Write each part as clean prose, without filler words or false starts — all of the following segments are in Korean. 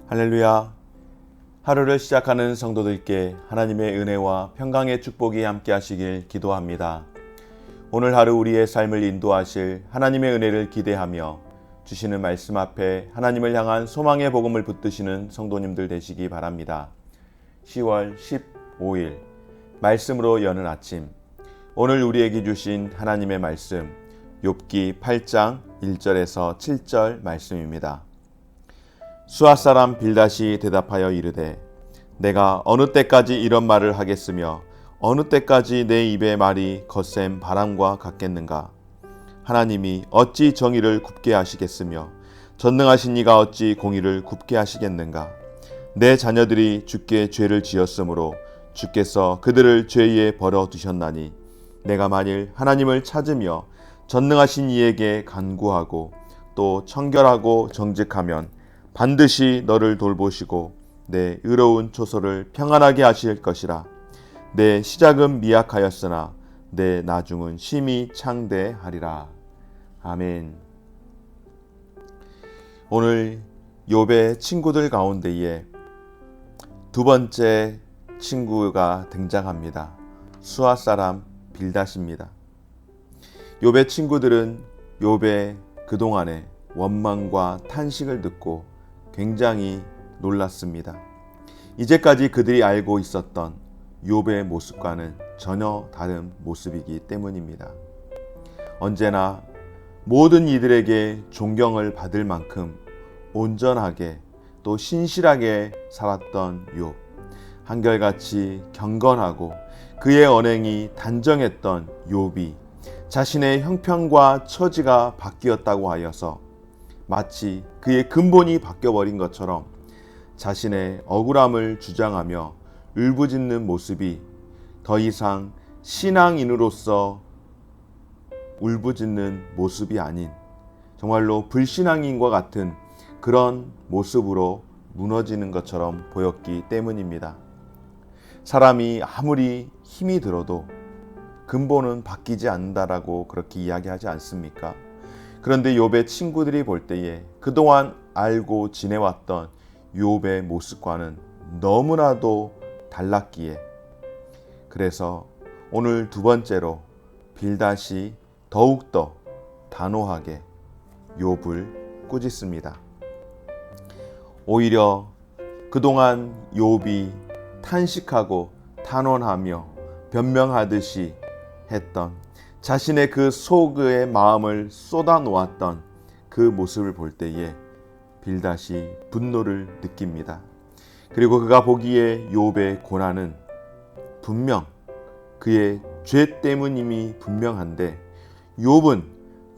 할렐루야. 하루를 시작하는 성도들께 하나님의 은혜와 평강의 축복이 함께 하시길 기도합니다. 오늘 하루 우리의 삶을 인도하실 하나님의 은혜를 기대하며 주시는 말씀 앞에 하나님을 향한 소망의 복음을 붙드시는 성도님들 되시기 바랍니다. 10월 15일 말씀으로 여는 아침, 오늘 우리에게 주신 하나님의 말씀 욥기 8장 1절에서 7절 말씀입니다. 수앗 사람 빌닷이 대답하여 이르되 내가 어느 때까지 이런 말을 하겠으며 어느 때까지 내 입의 말이 거센 바람과 같겠는가. 하나님이 어찌 정의를 굽게 하시겠으며 전능하신 이가 어찌 공의를 굽게 하시겠는가. 내 자녀들이 주께 죄를 지었으므로 주께서 그들을 죄에 버려두셨나니 내가 만일 하나님을 찾으며 전능하신 이에게 간구하고 또 청결하고 정직하면 반드시 너를 돌보시고 내 의로운 초소를 평안하게 하실 것이라. 내 시작은 미약하였으나 내 나중은 심히 창대하리라. 아멘. 오늘 욥의 친구들 가운데에 두 번째 친구가 등장합니다. 수앗 사람 빌닷입니다. 욥의 친구들은 욥의 그동안의 원망과 탄식을 듣고 굉장히 놀랐습니다. 이제까지 그들이 알고 있었던 욥의 모습과는 전혀 다른 모습이기 때문입니다. 언제나 모든 이들에게 존경을 받을 만큼 온전하게 또 신실하게 살았던 욥, 한결같이 경건하고 그의 언행이 단정했던 욥이 자신의 형편과 처지가 바뀌었다고 하여서 마치 그의 근본이 바뀌어버린 것처럼 자신의 억울함을 주장하며 울부짖는 모습이 더 이상 신앙인으로서 울부짖는 모습이 아닌 정말로 불신앙인과 같은 그런 모습으로 무너지는 것처럼 보였기 때문입니다. 사람이 아무리 힘이 들어도 근본은 바뀌지 않는다라고 그렇게 이야기하지 않습니까? 그런데 욥의 친구들이 볼 때에 그동안 알고 지내왔던 욥의 모습과는 너무나도 달랐기에 그래서 오늘 두 번째로 빌닷이 더욱더 단호하게 욥을 꾸짖습니다. 오히려 그동안 욥이 탄식하고 탄원하며 변명하듯이 했던 자신의 그 속의 마음을 쏟아놓았던 그 모습을 볼 때에 빌닷이 분노를 느낍니다. 그리고 그가 보기에 욥의 고난은 분명 그의 죄 때문임이 분명한데 욥은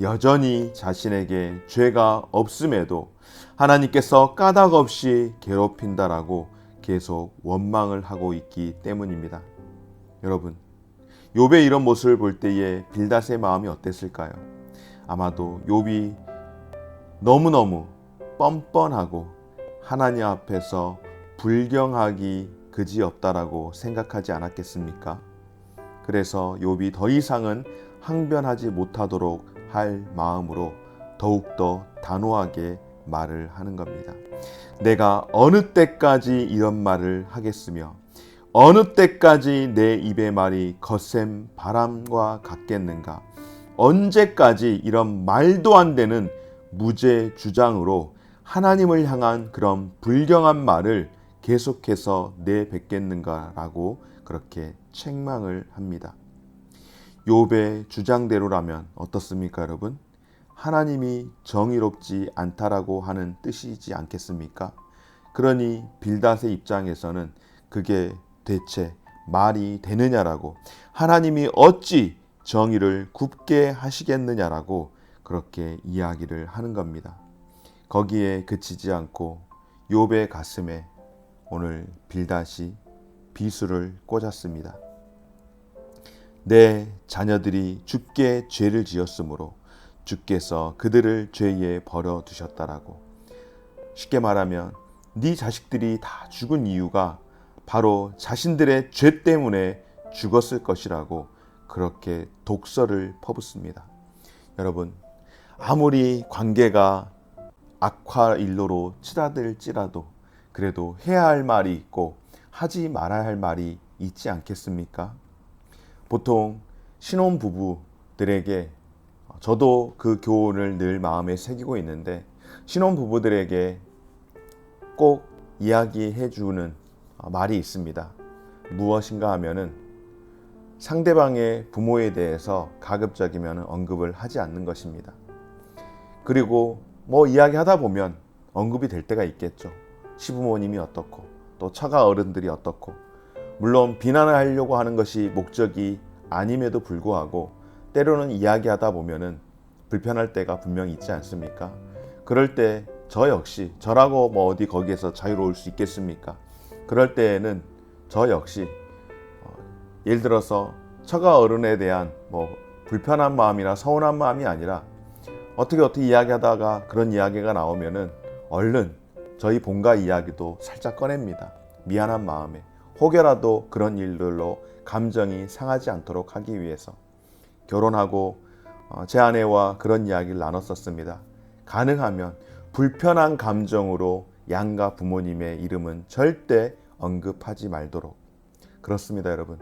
여전히 자신에게 죄가 없음에도 하나님께서 까닭없이 괴롭힌다라고 계속 원망을 하고 있기 때문입니다. 여러분, 욥의 이런 모습을 볼 때에 빌닷의 마음이 어땠을까요? 아마도 욥이 너무너무 뻔뻔하고 하나님 앞에서 불경하기 그지없다라고 생각하지 않았겠습니까? 그래서 욥이 더 이상은 항변하지 못하도록 할 마음으로 더욱더 단호하게 말을 하는 겁니다. 내가 어느 때까지 이런 말을 하겠으며 어느 때까지 내 입의 말이 거센 바람과 같겠는가. 언제까지 이런 말도 안 되는 무죄 주장으로 하나님을 향한 그런 불경한 말을 계속해서 내뱉겠는가라고 그렇게 책망을 합니다. 욥의 주장대로라면 어떻습니까, 여러분? 하나님이 정의롭지 않다라고 하는 뜻이지 않겠습니까? 그러니 빌닷의 입장에서는 그게 대체 말이 되느냐라고, 하나님이 어찌 정의를 굽게 하시겠느냐라고 그렇게 이야기를 하는 겁니다. 거기에 그치지 않고 욥의 가슴에 오늘 빌닷이 비수를 꽂았습니다. 내 자녀들이 주께 죄를 지었으므로 주께서 그들을 죄에 버려두셨다라고. 쉽게 말하면 네 자식들이 다 죽은 이유가 바로 자신들의 죄 때문에 죽었을 것이라고 그렇게 독설을 퍼붓습니다. 여러분, 아무리 관계가 악화 일로로 치닫을지라도 그래도 해야 할 말이 있고 하지 말아야 할 말이 있지 않겠습니까? 보통 신혼부부들에게 저도 그 교훈을 늘 마음에 새기고 있는데, 신혼부부들에게 꼭 이야기해 주는 말이 있습니다. 무엇인가 하면은 상대방의 부모에 대해서 가급적이면 언급을 하지 않는 것입니다. 그리고 이야기하다 보면 언급이 될 때가 있겠죠. 시부모님이 어떻고 또 처가 어른들이 어떻고, 물론 비난을 하려고 하는 것이 목적이 아님에도 불구하고 때로는 이야기하다 보면은 불편할 때가 분명히 있지 않습니까? 그럴 때 저 역시, 저라고 어디 거기에서 자유로울 수 있겠습니까? 그럴 때에는 저 역시 예를 들어서 처가 어른에 대한 불편한 마음이나 서운한 마음이 아니라 어떻게 이야기하다가 그런 이야기가 나오면은 얼른 저희 본가 이야기도 살짝 꺼냅니다. 미안한 마음에 혹여라도 그런 일들로 감정이 상하지 않도록 하기 위해서. 결혼하고 제 아내와 그런 이야기를 나눴었습니다. 가능하면 불편한 감정으로 양가 부모님의 이름은 절대 언급하지 말도록. 그렇습니다, 여러분.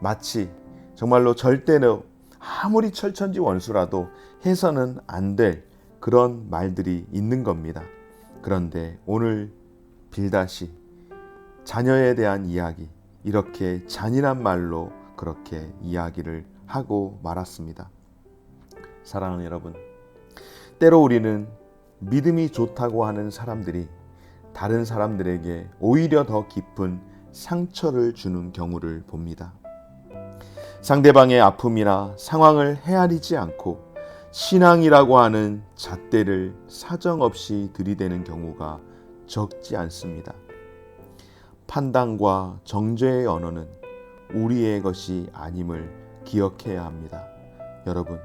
마치 정말로 절대로 아무리 철천지 원수라도 해서는 안 될 그런 말들이 있는 겁니다. 그런데 오늘 빌닷이 자녀에 대한 이야기, 이렇게 잔인한 말로 그렇게 이야기를 하고 말았습니다. 사랑하는 여러분, 때로 우리는 믿음이 좋다고 하는 사람들이 다른 사람들에게 오히려 더 깊은 상처를 주는 경우를 봅니다. 상대방의 아픔이나 상황을 헤아리지 않고 신앙이라고 하는 잣대를 사정없이 들이대는 경우가 적지 않습니다. 판단과 정죄의 언어는 우리의 것이 아님을 기억해야 합니다. 여러분,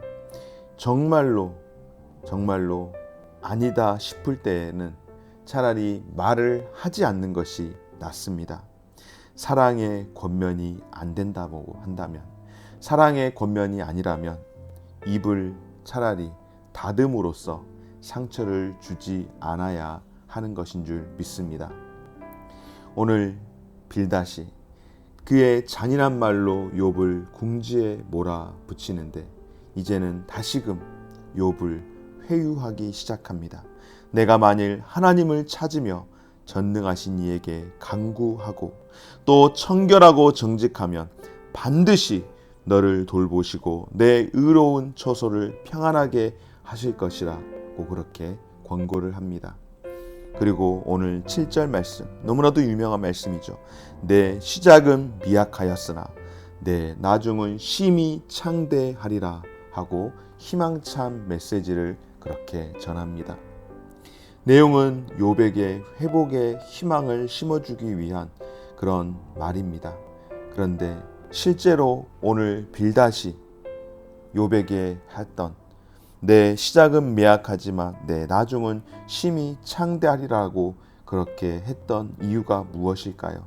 정말로 아니다 싶을 때에는 차라리 말을 하지 않는 것이 낫습니다. 사랑의 권면이 안 된다고 한다면, 사랑의 권면이 아니라면 입을 차라리 다듬으로써 상처를 주지 않아야 하는 것인 줄 믿습니다. 오늘 빌닷이 그의 잔인한 말로 욥을 궁지에 몰아붙이는데, 이제는 다시금 욥을 회유하기 시작합니다. 내가 만일 하나님을 찾으며 전능하신 이에게 간구하고 또 청결하고 정직하면 반드시 너를 돌보시고 내 의로운 처소를 평안하게 하실 것이라고 그렇게 권고를 합니다. 그리고 오늘 7절 말씀, 너무나도 유명한 말씀이죠. 내 시작은 미약하였으나 내 나중은 심히 창대하리라 하고 희망찬 메시지를 그렇게 전합니다. 내용은 욥에게 회복의 희망을 심어주기 위한 그런 말입니다. 그런데 실제로 오늘 빌닷이 욥에게 했던 내 시작은 미약하지만 내 나중은 심히 창대하리라고 그렇게 했던 이유가 무엇일까요?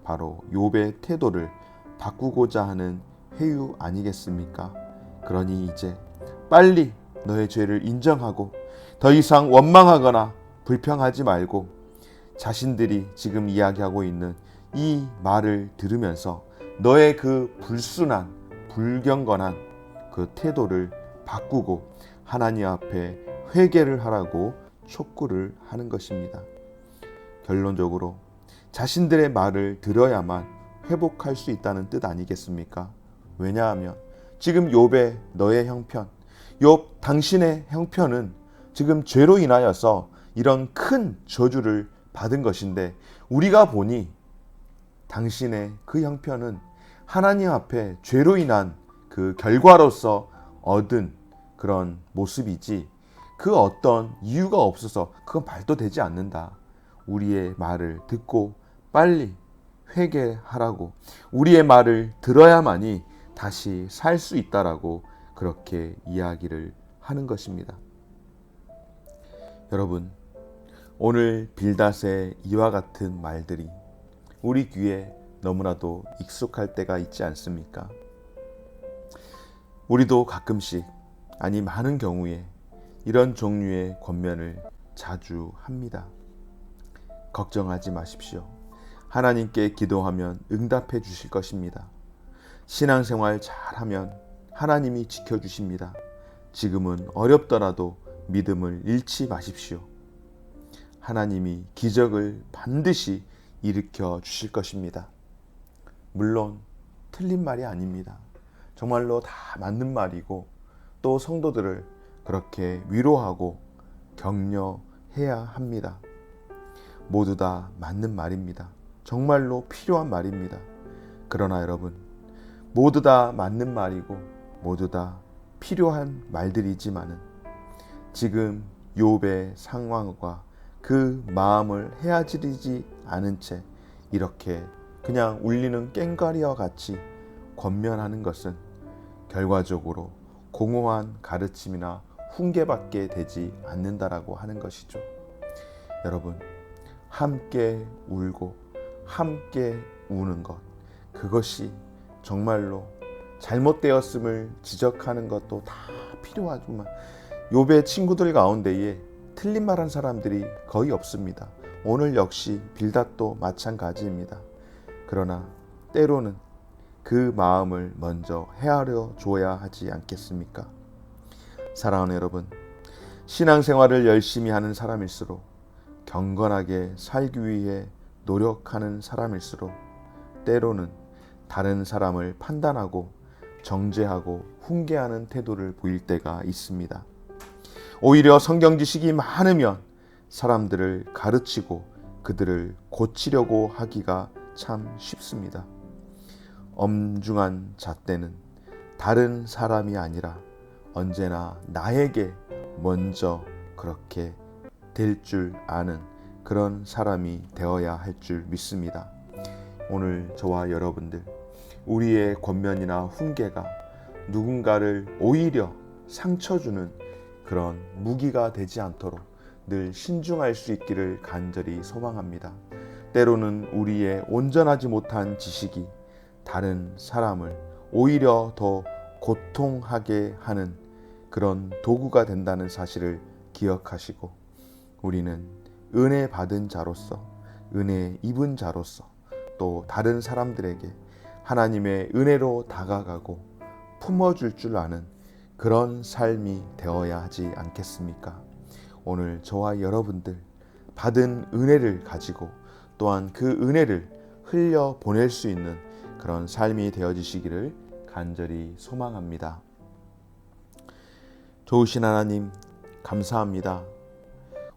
바로 욥의 태도를 바꾸고자 하는 회유 아니겠습니까? 그러니 이제 빨리 너의 죄를 인정하고 더 이상 원망하거나 불평하지 말고 자신들이 지금 이야기하고 있는 이 말을 들으면서 너의 그 불순한, 불경건한 그 태도를 바꾸고 하나님 앞에 회개를 하라고 촉구를 하는 것입니다. 결론적으로 자신들의 말을 들어야만 회복할 수 있다는 뜻 아니겠습니까? 왜냐하면 지금 욥의 너의 형편, 욥 당신의 형편은 지금 죄로 인하여서 이런 큰 저주를 받은 것인데, 우리가 보니 당신의 그 형편은 하나님 앞에 죄로 인한 그 결과로서 얻은 그런 모습이지 그 어떤 이유가 없어서 그건 말도 되지 않는다. 우리의 말을 듣고 빨리 회개하라고, 우리의 말을 들어야만이 다시 살 수 있다라고 그렇게 이야기를 하는 것입니다. 여러분, 오늘 빌닷의 이와 같은 말들이 우리 귀에 너무나도 익숙할 때가 있지 않습니까? 우리도 가끔씩, 아니 많은 경우에 이런 종류의 권면을 자주 합니다. 걱정하지 마십시오. 하나님께 기도하면 응답해 주실 것입니다. 신앙생활 잘하면 하나님이 지켜주십니다. 지금은 어렵더라도 믿음을 잃지 마십시오. 하나님이 기적을 반드시 일으켜 주실 것입니다. 물론 틀린 말이 아닙니다. 정말로 다 맞는 말이고 또 성도들을 그렇게 위로하고 격려해야 합니다. 모두 다 맞는 말입니다. 정말로 필요한 말입니다. 그러나 여러분, 모두 다 맞는 말이고 모두 다 필요한 말들이지만은 지금 욥의 상황과 그 마음을 헤아리지 않은 채 이렇게 그냥 울리는 꽹과리와 같이 권면하는 것은 결과적으로 공허한 가르침이나 훈계밖에 되지 않는다라고 하는 것이죠. 여러분, 함께 울고 함께 우는 것, 그것이 정말로 잘못되었음을 지적하는 것도 다 필요하지만 욥의 친구들 가운데에 틀린 말한 사람들이 거의 없습니다. 오늘 역시 빌닷도 마찬가지입니다. 그러나 때로는 그 마음을 먼저 헤아려 줘야 하지 않겠습니까? 사랑하는 여러분, 신앙생활을 열심히 하는 사람일수록 경건하게 살기 위해 노력하는 사람일수록 때로는 다른 사람을 판단하고 정죄하고 훈계하는 태도를 보일 때가 있습니다. 오히려 성경 지식이 많으면 사람들을 가르치고 그들을 고치려고 하기가 참 쉽습니다. 엄중한 잣대는 다른 사람이 아니라 언제나 나에게 먼저 그렇게 될 줄 아는 그런 사람이 되어야 할 줄 믿습니다. 오늘 저와 여러분들, 우리의 권면이나 훈계가 누군가를 오히려 상처 주는 그런 무기가 되지 않도록 늘 신중할 수 있기를 간절히 소망합니다. 때로는 우리의 온전하지 못한 지식이 다른 사람을 오히려 더 고통하게 하는 그런 도구가 된다는 사실을 기억하시고, 우리는 은혜 받은 자로서, 은혜 입은 자로서 또 다른 사람들에게 하나님의 은혜로 다가가고 품어줄 줄 아는 그런 삶이 되어야 하지 않겠습니까? 오늘 저와 여러분들 받은 은혜를 가지고 또한 그 은혜를 흘려 보낼 수 있는 그런 삶이 되어지시기를 간절히 소망합니다. 좋으신 하나님, 감사합니다.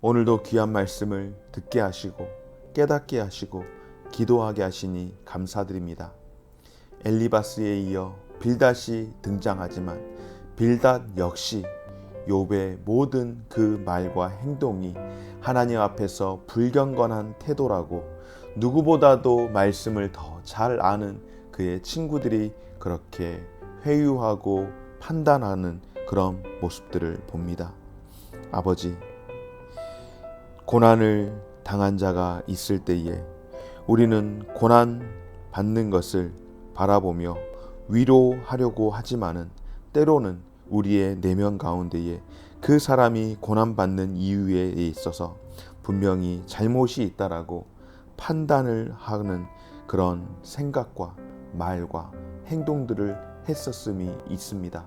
오늘도 귀한 말씀을 듣게 하시고 깨닫게 하시고 기도하게 하시니 감사드립니다. 엘리바스에 이어 빌닷이 등장하지만 빌닷 역시 욥의 모든 그 말과 행동이 하나님 앞에서 불경건한 태도라고, 누구보다도 말씀을 더 잘 아는 그의 친구들이 그렇게 회유하고 판단하는 그런 모습들을 봅니다. 아버지, 고난을 당한 자가 있을 때에 우리는 고난 받는 것을 바라보며 위로하려고 하지만은 때로는 우리의 내면 가운데에 그 사람이 고난받는 이유에 있어서 분명히 잘못이 있다라고 판단을 하는 그런 생각과 말과 행동들을 했었음이 있습니다.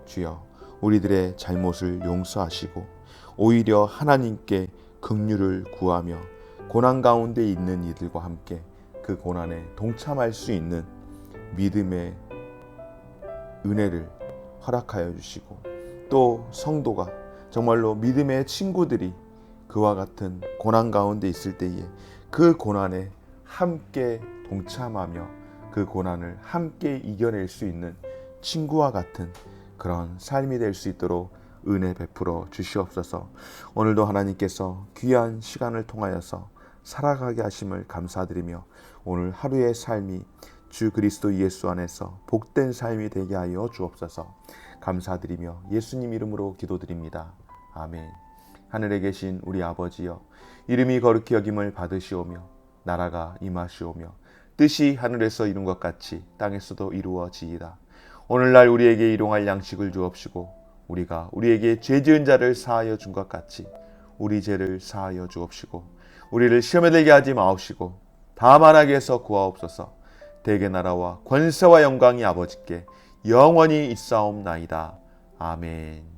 주여, 우리들의 잘못을 용서하시고 오히려 하나님께 긍휼을 구하며 고난 가운데 있는 이들과 함께 그 고난에 동참할 수 있는 믿음의 은혜를 허락하여 주시고, 또 성도가 정말로 믿음의 친구들이 그와 같은 고난 가운데 있을 때에 그 고난에 함께 동참하며 그 고난을 함께 이겨낼 수 있는 친구와 같은 그런 삶이 될 수 있도록 은혜 베풀어 주시옵소서. 오늘도 하나님께서 귀한 시간을 통하여서 살아가게 하심을 감사드리며 오늘 하루의 삶이 주 그리스도 예수 안에서 복된 삶이 되게 하여 주옵소서. 감사드리며 예수님 이름으로 기도드립니다. 아멘. 하늘에 계신 우리 아버지여, 이름이 거룩히 여김을 받으시오며 나라가 임하시오며 뜻이 하늘에서 이룬 것 같이 땅에서도 이루어지이다. 오늘날 우리에게 일용할 양식을 주옵시고 우리가 우리에게 죄 지은 자를 사하여 준 것 같이 우리 죄를 사하여 주옵시고 우리를 시험에 들게 하지 마옵시고 다만 악에서 구하옵소서. 대개 나라와 권세와 영광이 아버지께 영원히 있사옵나이다. 아멘.